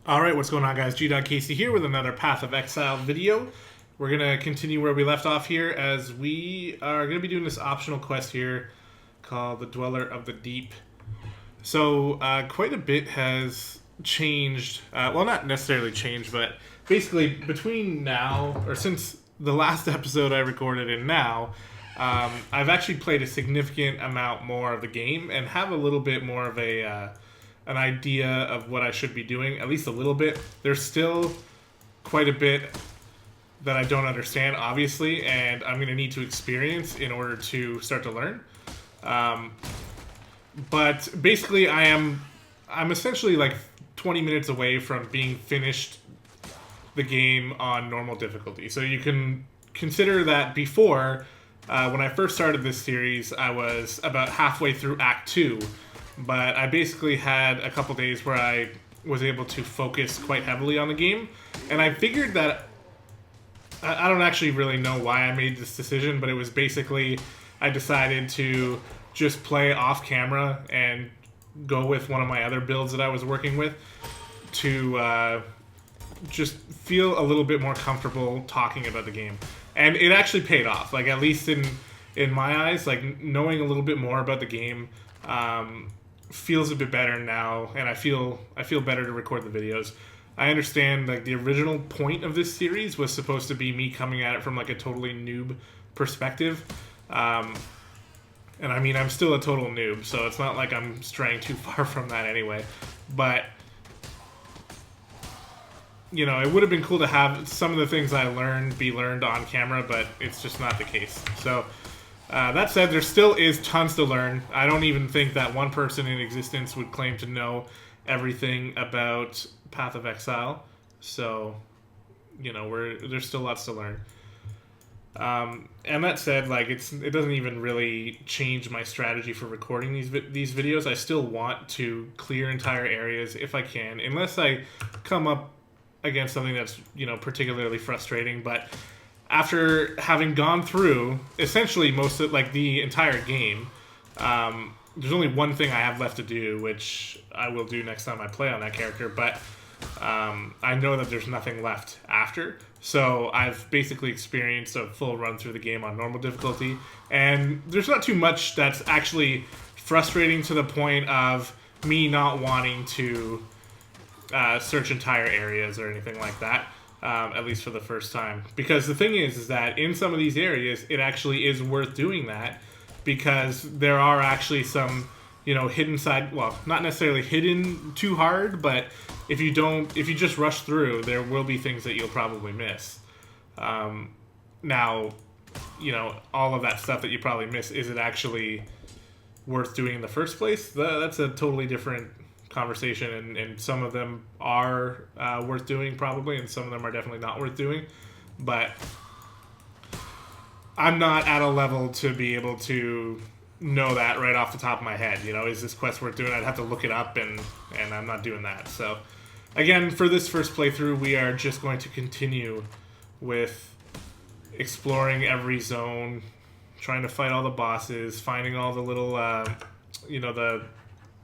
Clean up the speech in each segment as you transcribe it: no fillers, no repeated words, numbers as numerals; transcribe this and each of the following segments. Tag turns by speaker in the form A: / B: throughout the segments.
A: Alright, what's going on, guys? Gdoggcasey here with another Path of Exile video. We're going to continue where we left off here, as we are going to be doing this optional quest here called the Dweller of the Deep. So, quite a bit has changed. Well, not necessarily changed, but basically between now, or since the last episode I recorded and now, I've actually played a significant amount more of the game and have a little bit more of an idea of what I should be doing, at least a little bit. There's still quite a bit that I don't understand, obviously, and I'm going to need to experience in order to start to learn. But basically, I'm essentially like 20 minutes away from being finished the game on normal difficulty. So you can consider that before, when I first started this series, I was about halfway through Act 2. But I basically had a couple days where I was able to focus quite heavily on the game. And I figured that, I don't actually really know why I made this decision, but it was basically, I decided to just play off camera and go with one of my other builds that I was working with to just feel a little bit more comfortable talking about the game. And it actually paid off, like at least in my eyes, like knowing a little bit more about the game, feels a bit better now, and I feel better to record the videos. I understand like the original point of this series was supposed to be me coming at it from like a totally noob perspective, and I mean I'm still a total noob, so it's not like I'm straying too far from that anyway. But you know, it would have been cool to have some of the things I learned be learned on camera, but it's just not the case. So that said, there still is tons to learn. I don't even think that one person in existence would claim to know everything about Path of Exile. So, you know, there's still lots to learn. And that said, like it doesn't even really change my strategy for recording these videos. I still want to clear entire areas if I can, unless I come up against something that's, you know, particularly frustrating. But after having gone through essentially most of like the entire game, there's only one thing I have left to do, which I will do next time I play on that character, but I know that there's nothing left after. So I've basically experienced a full run through the game on normal difficulty, and there's not too much that's actually frustrating to the point of me not wanting to search entire areas or anything like that. At least for the first time. Because the thing is that in some of these areas, it actually is worth doing that, because there are actually some, you know, hidden side, well, not necessarily hidden too hard, but if you just rush through, there will be things that you'll probably miss. Now, you know, all of that stuff that you probably miss, is it actually worth doing in the first place? That's a totally different conversation, and some of them are worth doing probably, and some of them are definitely not worth doing. But I'm not at a level to be able to know that right off the top of my head. You know, is this quest worth doing? I'd have to look it up, and I'm not doing that. So again, for this first playthrough, we are just going to continue with exploring every zone, trying to fight all the bosses, finding all the little you know, the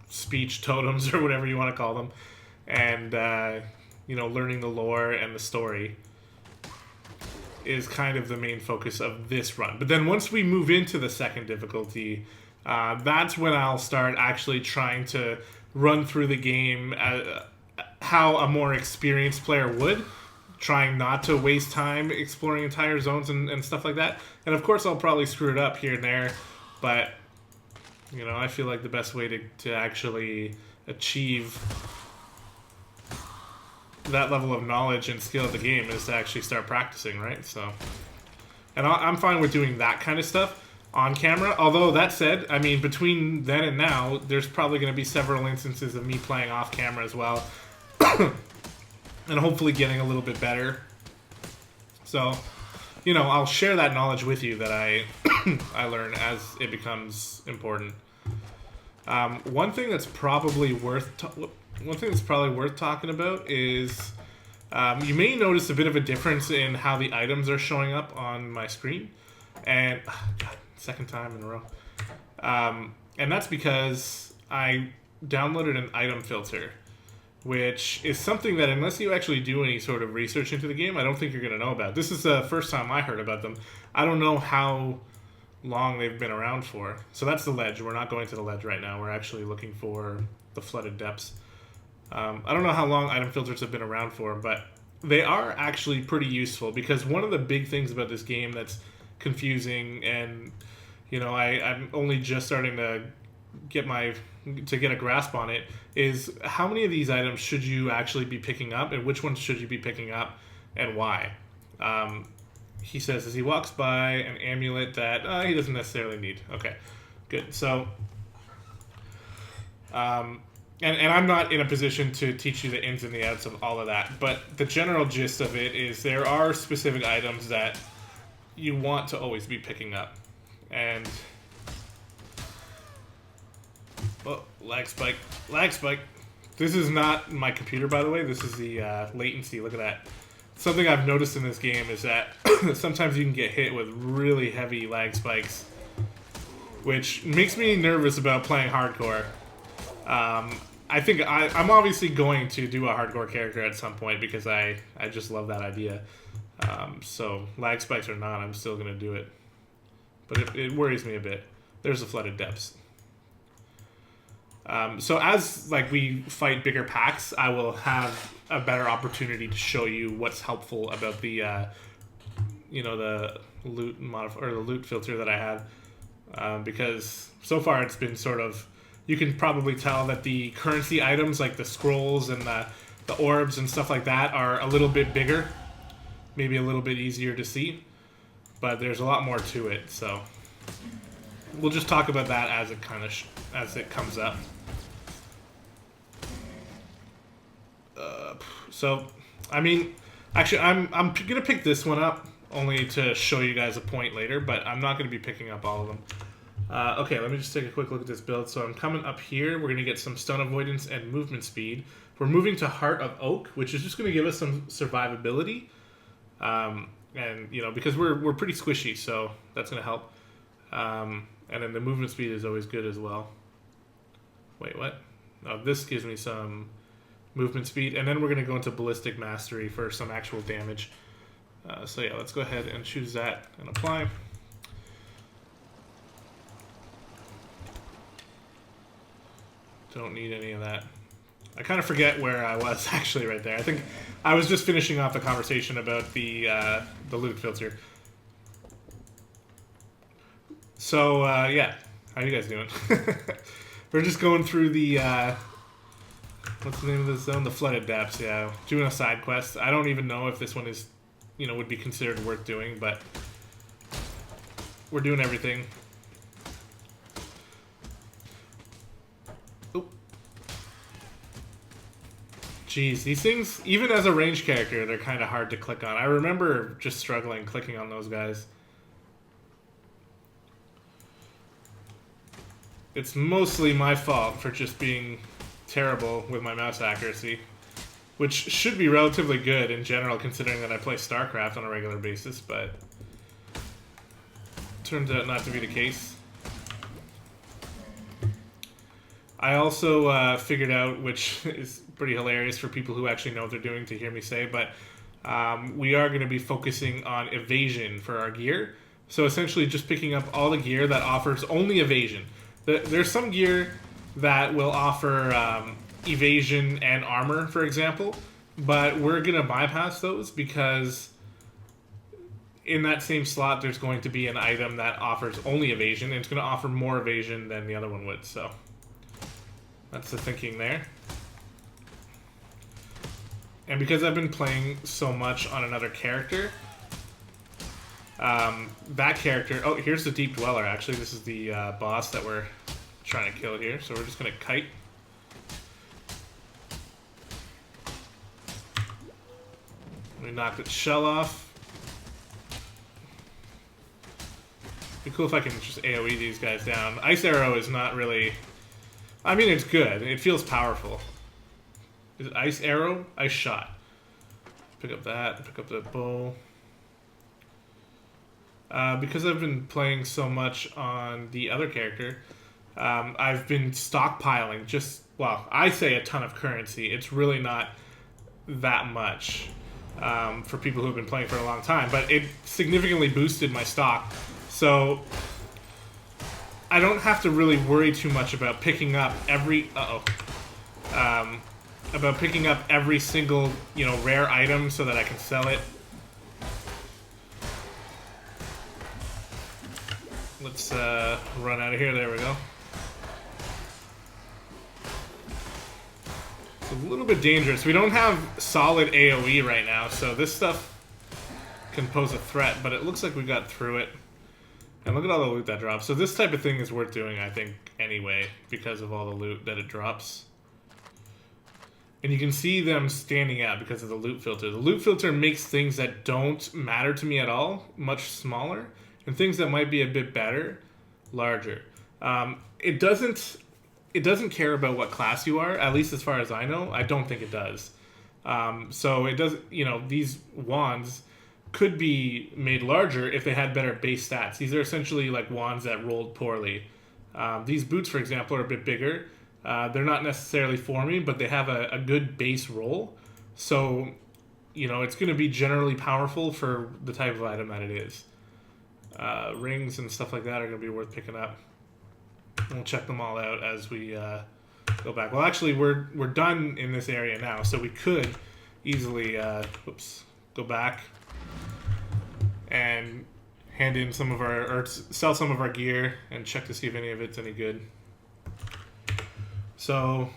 A: speech totems or whatever you want to call them, and you know, learning the lore and the story is kind of the main focus of this run. But then once we move into the second difficulty, that's when I'll start actually trying to run through the game how a more experienced player would, trying not to waste time exploring entire zones and stuff like that. And of course I'll probably screw it up here and there, but you know, I feel like the best way to actually achieve that level of knowledge and skill of the game is to actually start practicing, right? So, and I'm fine with doing that kind of stuff on camera. Although, that said, I mean, between then and now, there's probably going to be several instances of me playing off camera as well. And hopefully getting a little bit better. So, you know, I'll share that knowledge with you that I learn as it becomes important. One thing that's probably worth talking about is you may notice a bit of a difference in how the items are showing up on my screen, and God, second time in a row. And that's because I downloaded an item filter. which is something that unless you actually do any sort of research into the game, I don't think you're going to know about. This is the first time I heard about them. I don't know how long they've been around for. So that's the ledge. We're not going to the ledge right now. We're actually looking for the flooded depths. I don't know how long item filters have been around for, but they are actually pretty useful, because one of the big things about this game that's confusing, and you know, I'm only just starting to get a grasp on it, is how many of these items should you actually be picking up, and which ones should you be picking up, and why. He says as he walks by an amulet that he doesn't necessarily need. Okay, good. So, and I'm not in a position to teach you the ins and the outs of all of that, but the general gist of it is there are specific items that you want to always be picking up. And oh, lag spike. This is not my computer, by the way. This is the latency. Look at that. Something I've noticed in this game is that sometimes you can get hit with really heavy lag spikes, which makes me nervous about playing hardcore. I think I'm obviously going to do a hardcore character at some point, because I just love that idea. So lag spikes or not, I'm still going to do it. But it worries me a bit. There's the flooded depths. So as we fight bigger packs, I will have a better opportunity to show you what's helpful about the the loot or the loot filter that I have, because so far it's been sort of, you can probably tell that the currency items like the scrolls and the orbs and stuff like that are a little bit bigger, maybe a little bit easier to see, but there's a lot more to it. So we'll just talk about that as it comes up. So, I mean, actually, I'm gonna pick this one up only to show you guys a point later, but I'm not gonna be picking up all of them. Okay, let me just take a quick look at this build. So I'm coming up here. We're gonna get some stun avoidance and movement speed. We're moving to Heart of Oak, which is just gonna give us some survivability, and because we're pretty squishy, so that's gonna help. And then the movement speed is always good as well. Wait, what? Oh, this gives me some movement speed, and then we're going to go into Ballistic Mastery for some actual damage. So yeah, let's go ahead and choose that and apply. Don't need any of that. I kind of forget where I was actually right there. I think I was just finishing off the conversation about the loot filter. So yeah, how you guys doing? We're just going through the what's the name of this zone? The Flooded Depths. Yeah, doing a side quest. I don't even know if this one is, would be considered worth doing, but we're doing everything. Oh, jeez, these things, even as a ranged character, they're kind of hard to click on. I remember just struggling clicking on those guys. It's mostly my fault for just being terrible with my mouse accuracy, which should be relatively good in general considering that I play StarCraft on a regular basis, but turns out not to be the case. I also figured out, which is pretty hilarious for people who actually know what they're doing to hear me say, but we are going to be focusing on evasion for our gear. So essentially just picking up all the gear that offers only evasion. There's some gear that will offer evasion and armor, for example, but we're going to bypass those because in that same slot there's going to be an item that offers only evasion, and it's going to offer more evasion than the other one would, so that's the thinking there. And because I've been playing so much on another character, that character... Oh, here's the Deep Dweller, actually. This is the boss that we're trying to kill here. So we're just going to kite. We knocked its shell off. Be cool if I can just AoE these guys down. Ice Arrow is not really... I mean, it's good. It feels powerful. Is it Ice Arrow? Ice Shot. Pick up that. Pick up the bow. Because I've been playing so much on the other character, I've been stockpiling just, well, I say a ton of currency. It's really not that much for people who have been playing for a long time, but it significantly boosted my stock. So I don't have to really worry too much about picking up every about picking up every single, you know, rare item so that I can sell it. Let's run out of here. There we go. It's a little bit dangerous. We don't have solid AoE right now, so this stuff can pose a threat, but it looks like we got through it. And look at all the loot that drops. So this type of thing is worth doing, I think, anyway, because of all the loot that it drops. And you can see them standing out because of the loot filter. The loot filter makes things that don't matter to me at all much smaller, and things that might be a bit better larger. It doesn't care about what class you are, at least as far as I know. I don't think it does. So it does, you know, these wands could be made larger if they had better base stats. These are essentially like wands that rolled poorly. These boots, for example, are a bit bigger. They're not necessarily for me, but they have a good base roll. So, you know, it's going to be generally powerful for the type of item that it is. Rings and stuff like that are going to be worth picking up. We'll check them all out as we go back. Well, actually, we're done in this area now, so we could easily go back and hand in some of our, or sell some of our gear and check to see if any of it's any good. So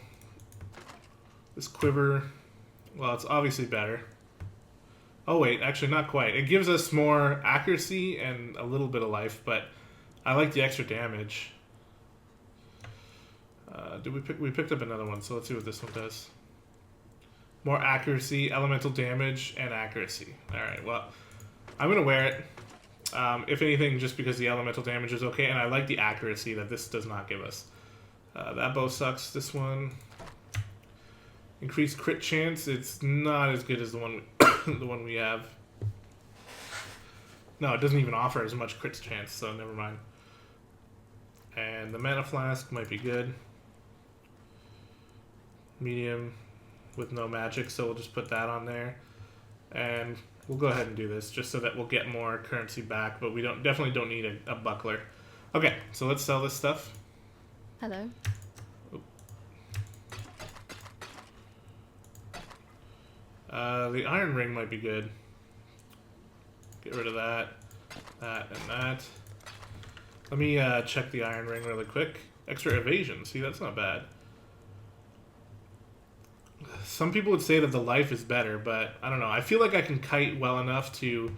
A: this quiver, well, it's obviously better. Oh wait, actually not quite. It gives us more accuracy and a little bit of life, but I like the extra damage. We picked up another one, so let's see what this one does. More accuracy, elemental damage, and accuracy. Alright, well, I'm going to wear it. If anything, just because the elemental damage is okay, and I like the accuracy that this does not give us. That bow sucks. This one, increased crit chance. It's not as good as the one the one we have. No, it doesn't even offer as much crit chance, so never mind. And the mana flask might be good. Medium with no magic, so we'll just put that on there. And we'll go ahead and do this just so that we'll get more currency back, but we definitely don't need a buckler. Okay, so let's sell this stuff.
B: Hello.
A: The iron ring might be good. Get rid of that, that, and that. Let me check the iron ring really quick. Extra evasion. See, that's not bad. Some people would say that the life is better, but I don't know. I feel like I can kite well enough to,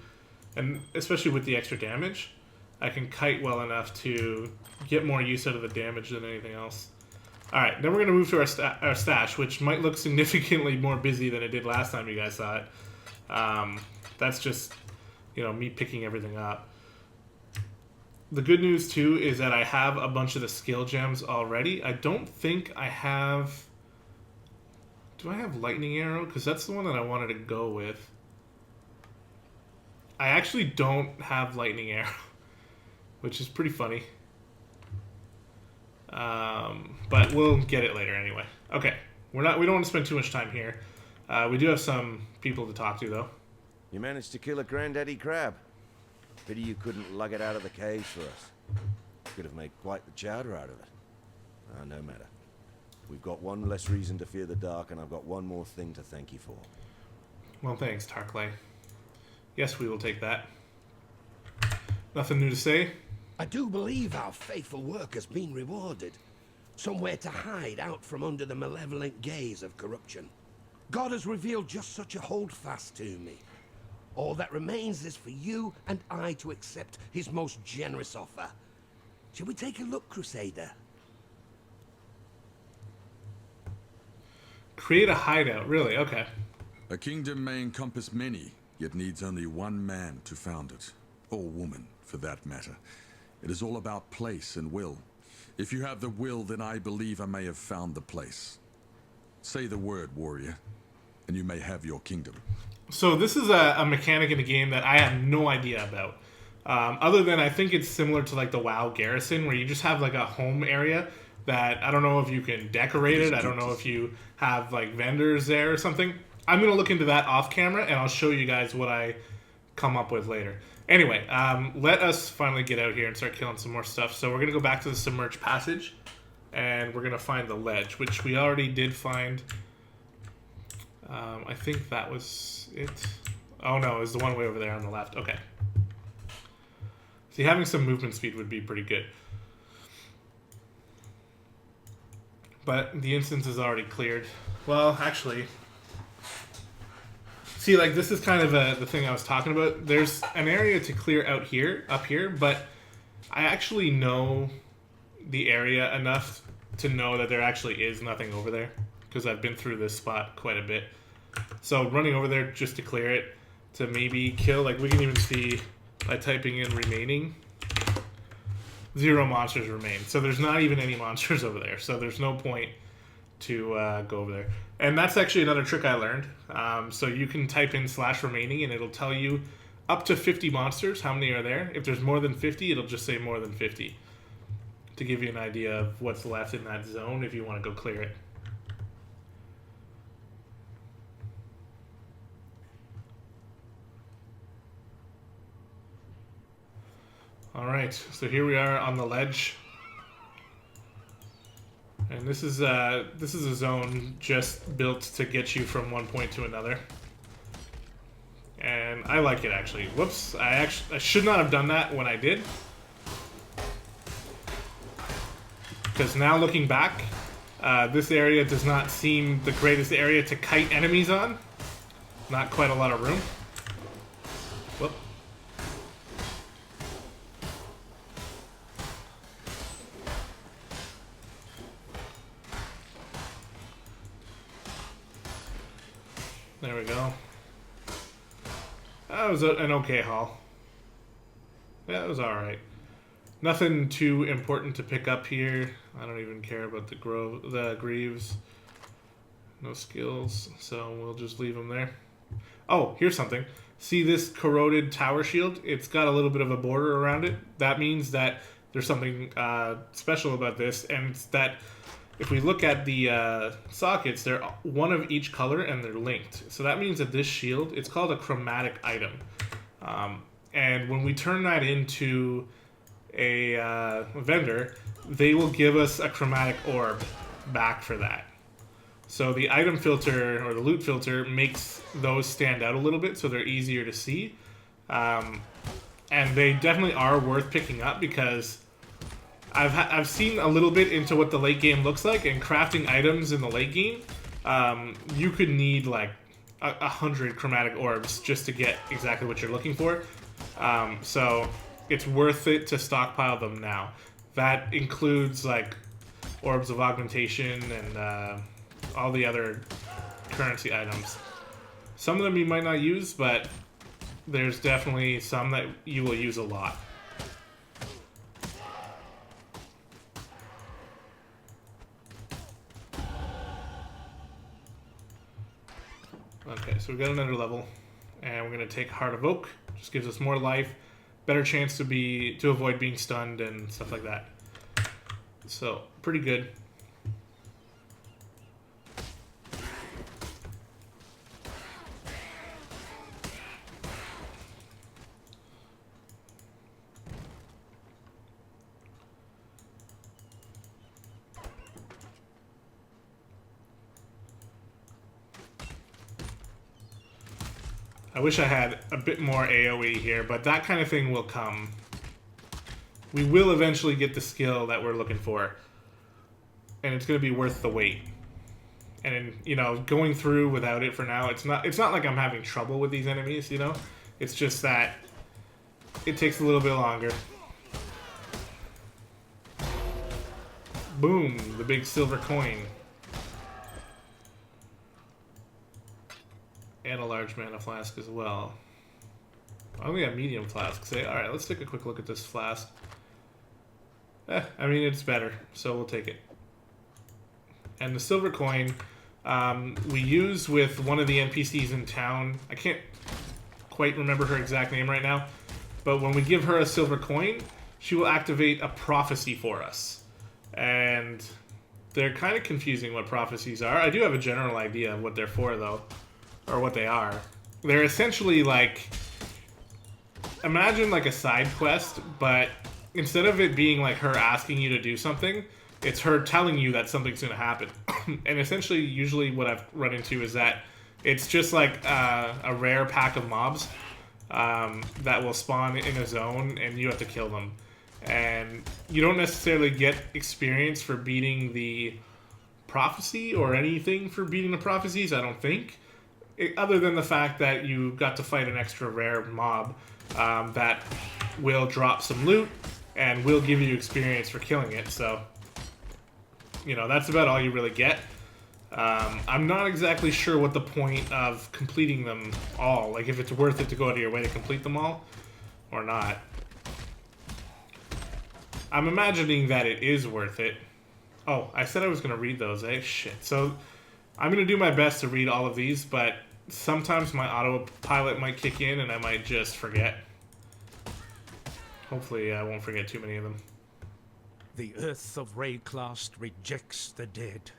A: and especially with the extra damage, I can kite well enough to get more use out of the damage than anything else. Alright, then we're going to move to our stash, which might look significantly more busy than it did last time you guys saw it. That's just, you know, me picking everything up. The good news, too, is that I have a bunch of the skill gems already. I don't think I have... Do I have lightning arrow? Because that's the one that I wanted to go with. I actually don't have lightning arrow, which is pretty funny. But we'll get it later anyway. Okay, we don't want to spend too much time here. We do have some people to talk to, though.
C: You managed to kill a granddaddy crab. Pity you couldn't lug it out of the caves for us. Could have made quite the chowder out of it. No matter. We've got one less reason to fear the dark, and I've got one more thing to thank you for.
A: Well, thanks, Tarklay. Yes, we will take that. Nothing new to say?
D: I do believe our faithful work has been rewarded. Somewhere to hide out from under the malevolent gaze of corruption. God has revealed just such a holdfast to me. All that remains is for you and I to accept his most generous offer. Shall we take a look, Crusader?
A: Create a hideout, really? Okay.
E: A kingdom may encompass many, yet needs only one man to found it. Or woman, for that matter. It is all about place and will. If you have the will, then I believe I may have found the place. Say the word, warrior, and you may have your kingdom.
A: So this is a mechanic in the game that I have no idea about. Other than I think it's similar to like the WoW garrison, where you just have like a home area that I don't know if you can decorate it. I don't know if you have like vendors there or something. I'm going to look into that off camera, and I'll show you guys what I come up with later. Anyway, let us finally get out here and start killing some more stuff. So we're going to go back to the submerged passage, and we're going to find the ledge, which we already did find. I think that was it. Oh no, it was the one way over there on the left. Okay. See, having some movement speed would be pretty good. But the instance is already cleared. Well, actually... See, like, this is kind of the thing I was talking about. There's an area to clear out here, up here, but I actually know the area enough to know that there actually is nothing over there, because I've been through this spot quite a bit. So running over there just to clear it, to maybe kill, like, we can even see by typing in remaining, 0 monsters remain. So there's not even any monsters over there, so there's no point to go over there. And that's actually another trick I learned. So you can type in /remaining and it'll tell you up to 50 monsters, how many are there. If there's more than 50, it'll just say more than 50 to give you an idea of what's left in that zone if you want to go clear it. Alright, so here we are on the ledge. And this is a zone just built to get you from one point to another. And I like it, actually. Whoops, I should not have done that when I did. Because now looking back, this area does not seem the greatest area to kite enemies on. Not quite a lot of room. Whoop. There we go. That was an okay haul. Yeah, it was alright. Nothing too important to pick up here. I don't even care about the Greaves. No skills, so we'll just leave them there. Oh, here's something. See this corroded tower shield? It's got a little bit of a border around it. That means that there's something special about this, and it's that if we look at the sockets, they're one of each color and they're linked. So that means that this shield, it's called a chromatic item. And when we turn that into a vendor, they will give us a chromatic orb back for that. So the item filter or the loot filter makes those stand out a little bit so they're easier to see. And they definitely are worth picking up because I've seen a little bit into what the late game looks like, and crafting items in the late game, you could need like 100 chromatic orbs just to get exactly what you're looking for. So it's worth it to stockpile them now. That includes like orbs of augmentation and all the other currency items. Some of them you might not use, but there's definitely some that you will use a lot. Okay, so we got another level, and we're gonna take Heart of Oak. Just gives us more life, better chance to avoid being stunned and stuff like that. So pretty good. I wish I had a bit more AoE here, but that kind of thing will come. We will eventually get the skill that we're looking for, and it's going to be worth the wait. And you know, going through without it for now, it's not like I'm having trouble with these enemies, you know? It's just that it takes a little bit longer. Boom, the big silver coin. And a large mana flask as well. I only have medium flasks. Alright, let's take a quick look at this flask. I mean, it's better, so we'll take it. And the silver coin we use with one of the NPCs in town. I can't quite remember her exact name right now, but when we give her a silver coin, she will activate a prophecy for us. And they're kind of confusing what prophecies are. I do have a general idea of what they're for, though, or what they are. They're essentially like, imagine like a side quest, but instead of it being like her asking you to do something, it's her telling you that something's going to happen. And essentially, usually what I've run into is that it's just like a rare pack of mobs that will spawn in a zone, and you have to kill them. And you don't necessarily get experience for beating the prophecy or anything for beating the prophecies, I don't think. Other than the fact that you got to fight an extra rare mob that will drop some loot and will give you experience for killing it. So, you know, that's about all you really get. I'm not exactly sure what the point of completing them all, like if it's worth it to go out of your way to complete them all or not. I'm imagining that it is worth it. Oh, I said I was going to read those, eh? Shit. So, I'm going to do my best to read all of these, but sometimes my autopilot might kick in and I might just forget. Hopefully I won't forget too many of them.
B: The earth of Rayclast rejects the dead.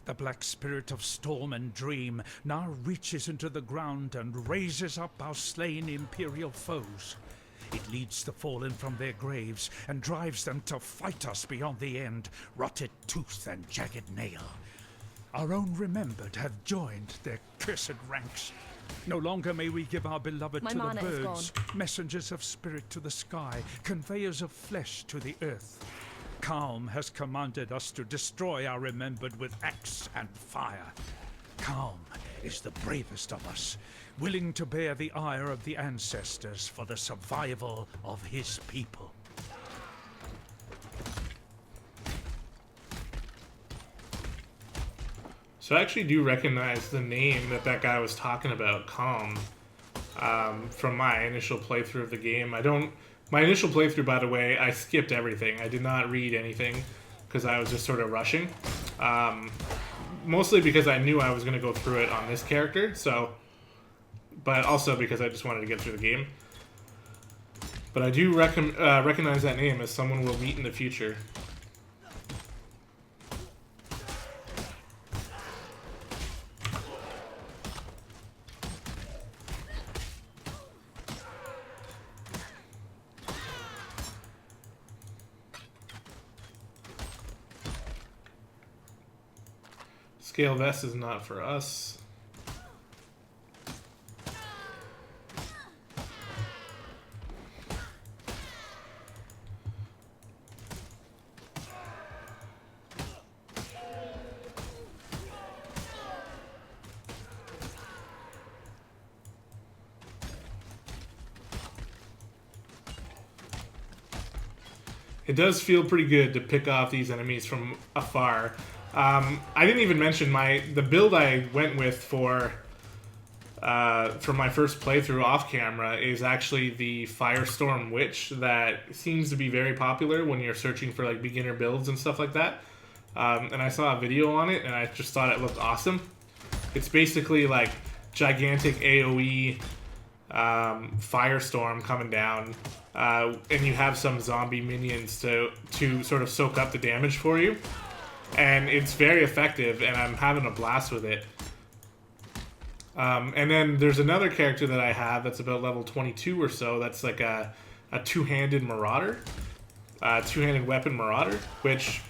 B: The black spirit of storm and dream now reaches into the ground and raises up our slain imperial foes. It leads the fallen from their graves and drives them to fight us beyond the end, rotted tooth and jagged nail. Our own remembered have joined their cursed ranks. No longer may we give our beloved
F: My
B: to the
F: mana is
B: birds, messengers of spirit to the sky, conveyors of flesh to the earth. Calm has commanded us to destroy our remembered with axe and fire. Calm is the bravest of us, willing to bear the ire of the ancestors for the survival of his people.
A: So I actually do recognize the name that guy was talking about, Calm, from my initial playthrough of the game. My initial playthrough, by the way, I skipped everything. I did not read anything because I was just sort of rushing. Mostly because I knew I was going to go through it on this character, so, but also because I just wanted to get through the game. But I do recognize that name as someone we'll meet in the future. Scale vest is not for us. It does feel pretty good to pick off these enemies from afar. I didn't even mention the build I went with for my first playthrough off camera is actually the Firestorm Witch that seems to be very popular when you're searching for like beginner builds and stuff like that. And I saw a video on it and I just thought it looked awesome. It's basically like gigantic AoE firestorm coming down, and you have some zombie minions to sort of soak up the damage for you. And it's very effective, and I'm having a blast with it. And then there's another character that I have that's about level 22 or so. That's like a two-handed marauder, two-handed weapon marauder, which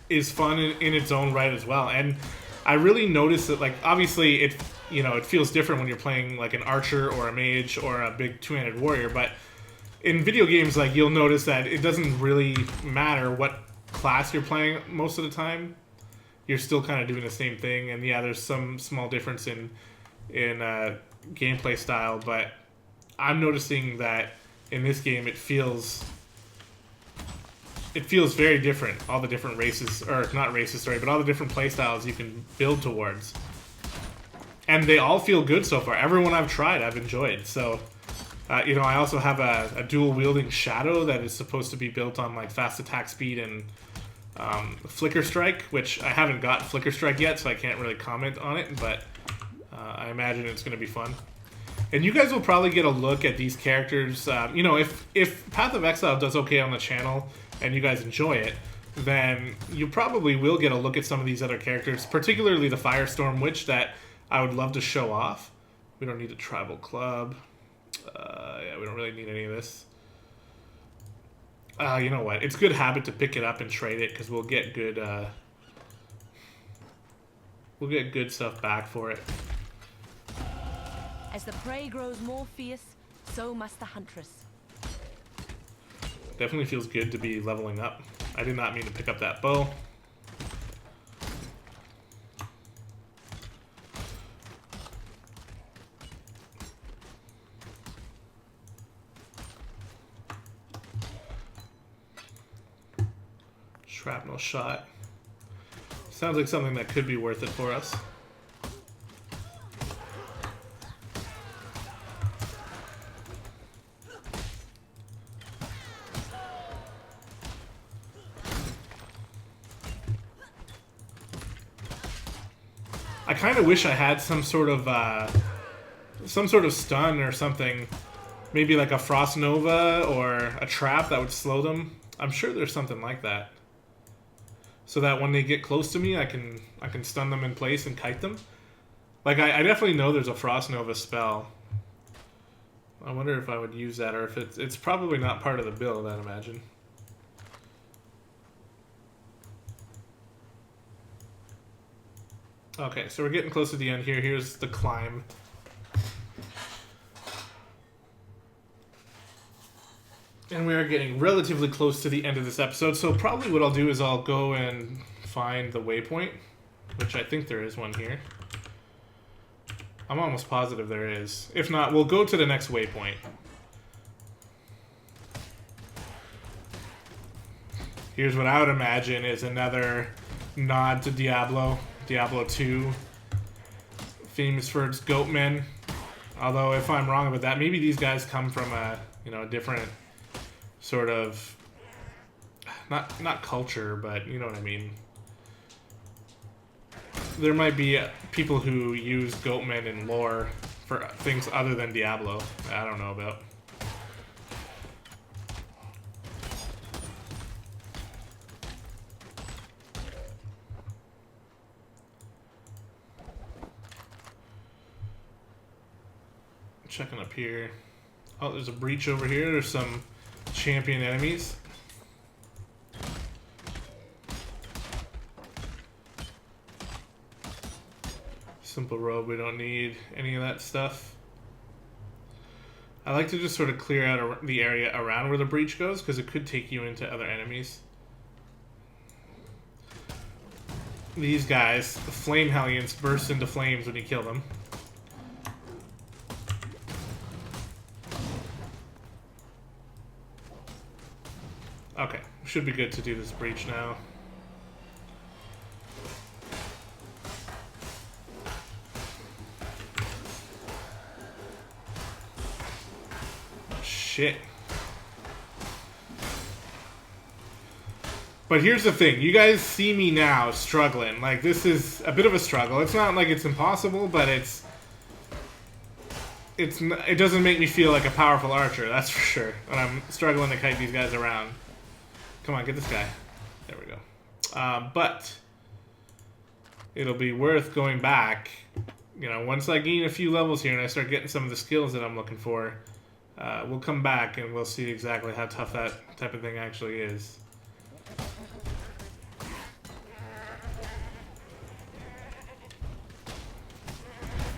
A: is fun in its own right as well. And I really noticed that, like, obviously it feels different when you're playing like an archer or a mage or a big two-handed warrior. But in video games, like, you'll notice that it doesn't really matter what class you're playing most of the time. You're still kind of doing the same thing, and yeah, there's some small difference in gameplay style, but I'm noticing that in this game it feels very different. All the different races, or not races, sorry, but all the different play styles you can build towards, and they all feel good so far. Everyone I've tried, I've enjoyed. So I also have a dual wielding shadow that is supposed to be built on like fast attack speed and Flicker Strike, which I haven't got Flicker Strike yet, so I can't really comment on it, but I imagine it's going to be fun. And you guys will probably get a look at these characters. You know, if Path of Exile does okay on the channel and you guys enjoy it, then you probably will get a look at some of these other characters, particularly the Firestorm Witch that I would love to show off. We don't need a tribal club. Yeah, we don't really need any of this. You know what? It's good habit to pick it up and trade it because we'll get good stuff back for it.
F: As the prey grows more fierce, so must the huntress.
A: Definitely feels good to be leveling up. I did not mean to pick up that bow. Shrapnel shot. Sounds like something that could be worth it for us. I kind of wish I had some sort of stun or something, maybe like a Frost Nova or a trap that would slow them. I'm sure there's something like that, so that when they get close to me, I can stun them in place and kite them. Like I definitely know there's a Frost Nova spell. I wonder if I would use that, or if it's probably not part of the build, I'd imagine. Okay, so we're getting close to the end here. Here's the climb. And we are getting relatively close to the end of this episode, so probably what I'll do is I'll go and find the waypoint, which I think there is one here. I'm almost positive there is. If not, we'll go to the next waypoint. Here's what I would imagine is another nod to Diablo. Diablo 2, famous for its goatmen. Although, if I'm wrong about that, maybe these guys come from a different sort of not culture, but you know what I mean. There might be people who use goatmen in lore for things other than Diablo. I don't know about. Checking up here. Oh, there's a breach over here. There's some champion enemies. Simple robe, we don't need any of that stuff. I like to just sort of clear out the area around where the breach goes, because it could take you into other enemies. These guys, the flame hellions, burst into flames when you kill them. Okay, should be good to do this breach now. Shit. But here's the thing, you guys see me now struggling. Like, this is a bit of a struggle. It's not like it's impossible, but it doesn't make me feel like a powerful archer, that's for sure, when I'm struggling to kite these guys around. Come on, get this guy. There we go. But it'll be worth going back. You know, once I gain a few levels here and I start getting some of the skills that I'm looking for, we'll come back and we'll see exactly how tough that type of thing actually is.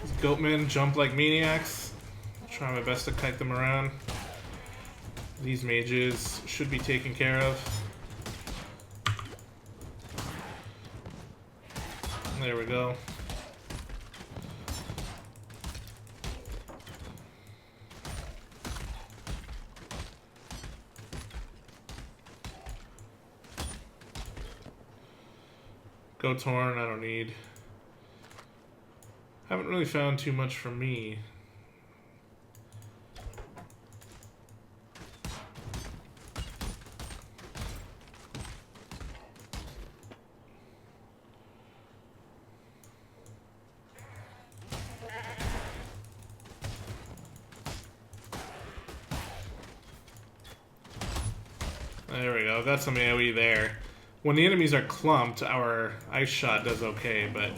A: These goatmen jump like maniacs. Try my best to kite them around. These mages should be taken care of. There we go. Goat's horn, I don't need. Haven't really found too much for me. There we go. Got some AoE there. When the enemies are clumped, our ice shot does okay, but...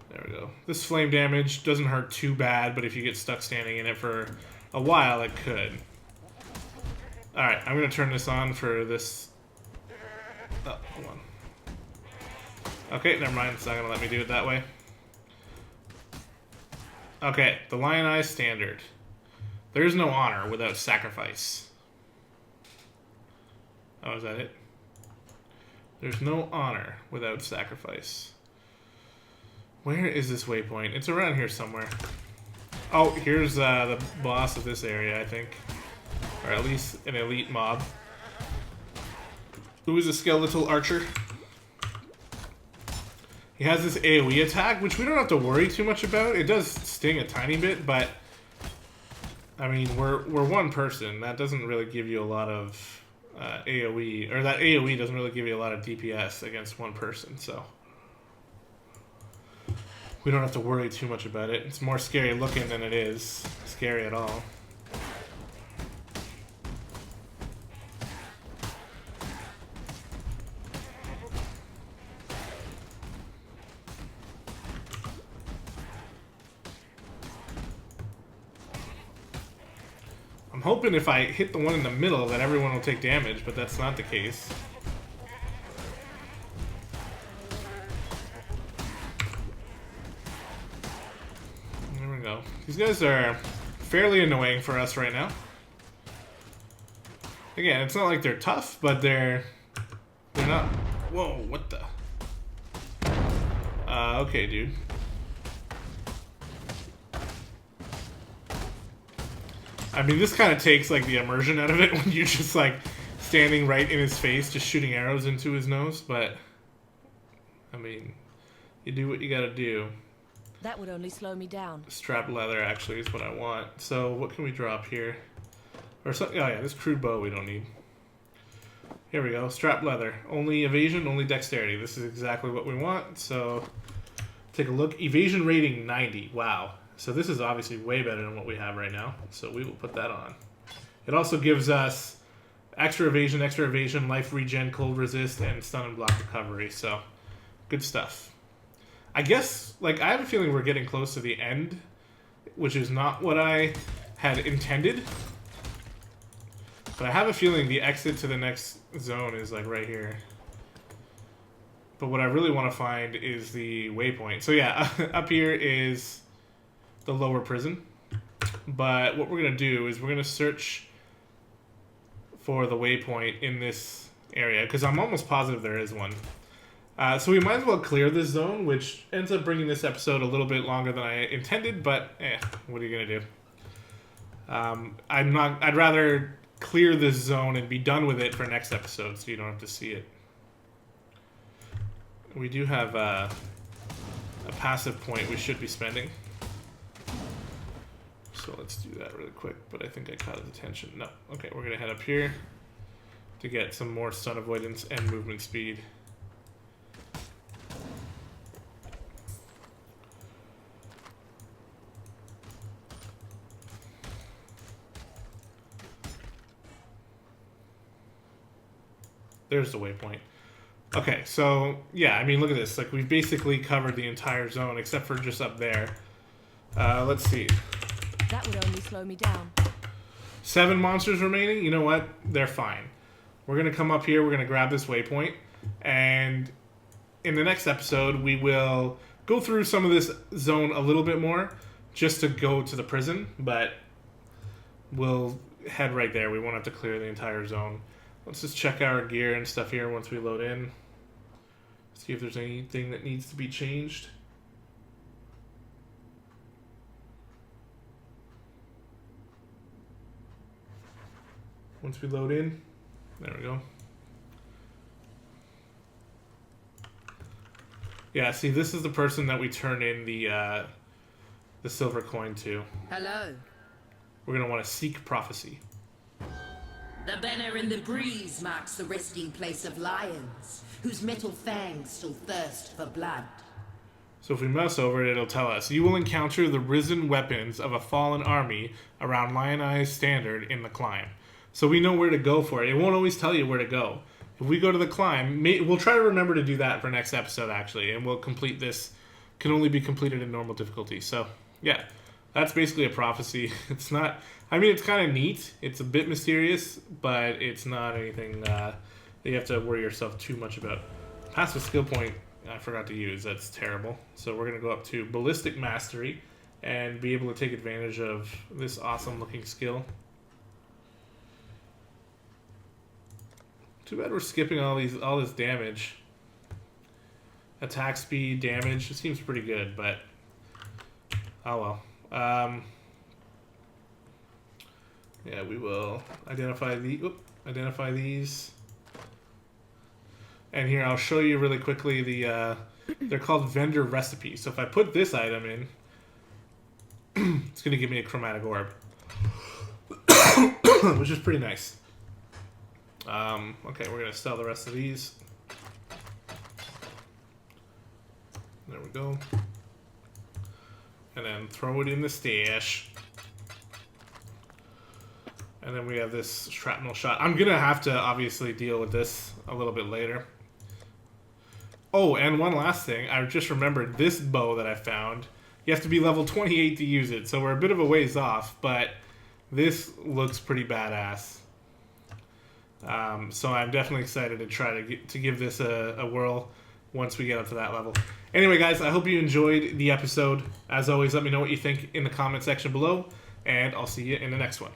A: There we go. This flame damage doesn't hurt too bad, but if you get stuck standing in it for a while, it could. Alright, I'm going to turn this on for this... Oh, hold on. Okay, never mind. It's not going to let me do it that way. Okay, the Lion Eye standard. There is no honor without sacrifice. Oh, is that it? There's no honor without sacrifice. Where is this waypoint? It's around here somewhere. Oh, here's the boss of this area, I think. Or at least an elite mob. Who is a skeletal archer. He has this AoE attack, which we don't have to worry too much about. It does sting a tiny bit, but... I mean, we're one person. That doesn't really give you a lot of AoE. Or that AoE doesn't really give you a lot of DPS against one person, so... We don't have to worry too much about it. It's more scary looking than it is scary at all. I'm hoping if I hit the one in the middle that everyone will take damage, but that's not the case. There we go. These guys are fairly annoying for us right now. Again, it's not like they're tough, but they're not... Whoa, what the... okay, dude. I mean, this kind of takes, like, the immersion out of it when you're just, like, standing right in his face, just shooting arrows into his nose, but... I mean, you do what you gotta do.
F: That would only slow me down.
A: Strap leather, actually, is what I want. So, what can we drop here? Or something... Oh, yeah, this crude bow we don't need. Here we go. Strap leather. Only evasion, only dexterity. This is exactly what we want, so... Take a look. Evasion rating 90. Wow. So this is obviously way better than what we have right now. So we will put that on. It also gives us extra evasion, life regen, cold resist, and stun and block recovery. So good stuff. I guess, like, I have a feeling we're getting close to the end, which is not what I had intended. But I have a feeling the exit to the next zone is, like, right here. But what I really want to find is the waypoint. So yeah, up here is the lower prison. But what we're going to do is we're going to search for the waypoint in this area, because I'm almost positive there is one. So we might as well clear this zone, which ends up bringing this episode a little bit longer than I intended, but what are you going to do? I'd rather clear this zone and be done with it for next episode so you don't have to see it. We do have a passive point we should be spending. So let's do that really quick, but I think I caught his attention. No. Okay, we're going to head up here to get some more stun avoidance and movement speed. There's the waypoint. Okay, so, yeah, I mean, look at this. Like, we've basically covered the entire zone, except for just up there. Let's see.
F: That would only slow me down.
A: 7 monsters remaining. You know what? They're fine. We're going to come up here. We're going to grab this waypoint. And in the next episode, we will go through some of this zone a little bit more just to go to the prison. But we'll head right there. We won't have to clear the entire zone. Let's just check our gear and stuff here once we load in. See if there's anything that needs to be changed. Once we load in, there we go. Yeah, see, this is the person that we turn in the silver coin to.
G: Hello.
A: We're gonna want to seek prophecy.
G: The banner in the breeze marks the resting place of lions, whose metal fangs still thirst for blood.
A: So if we mouse over it, it'll tell us, you will encounter the risen weapons of a fallen army around Lionized Standard in the climb. So we know where to go for it. It won't always tell you where to go. If we go to the climb, we'll try to remember to do that for next episode, actually, and we'll complete this. Can only be completed in normal difficulty. So, yeah, that's basically a prophecy. It's not, I mean, it's kind of neat. It's a bit mysterious, but it's not anything that you have to worry yourself too much about. Passive skill point, I forgot to use. That's terrible. So we're going to go up to Ballistic Mastery and be able to take advantage of this awesome looking skill. Too bad we're skipping all this damage. Attack speed, damage, it seems pretty good, but oh well. Yeah, we will identify these. And here I'll show you really quickly they're called vendor recipes. So if I put this item in, it's going to give me a chromatic orb, which is pretty nice. Okay, we're going to sell the rest of these. There we go. And then throw it in the stash. And then we have this shrapnel shot. I'm going to have to obviously deal with this a little bit later. Oh, and one last thing. I just remembered this bow that I found. You have to be level 28 to use it. So we're a bit of a ways off, but this looks pretty badass. So I'm definitely excited to try to give this a whirl once we get up to that level. Anyway, guys, I hope you enjoyed the episode. As always, let me know what you think in the comment section below, and I'll see you in the next one.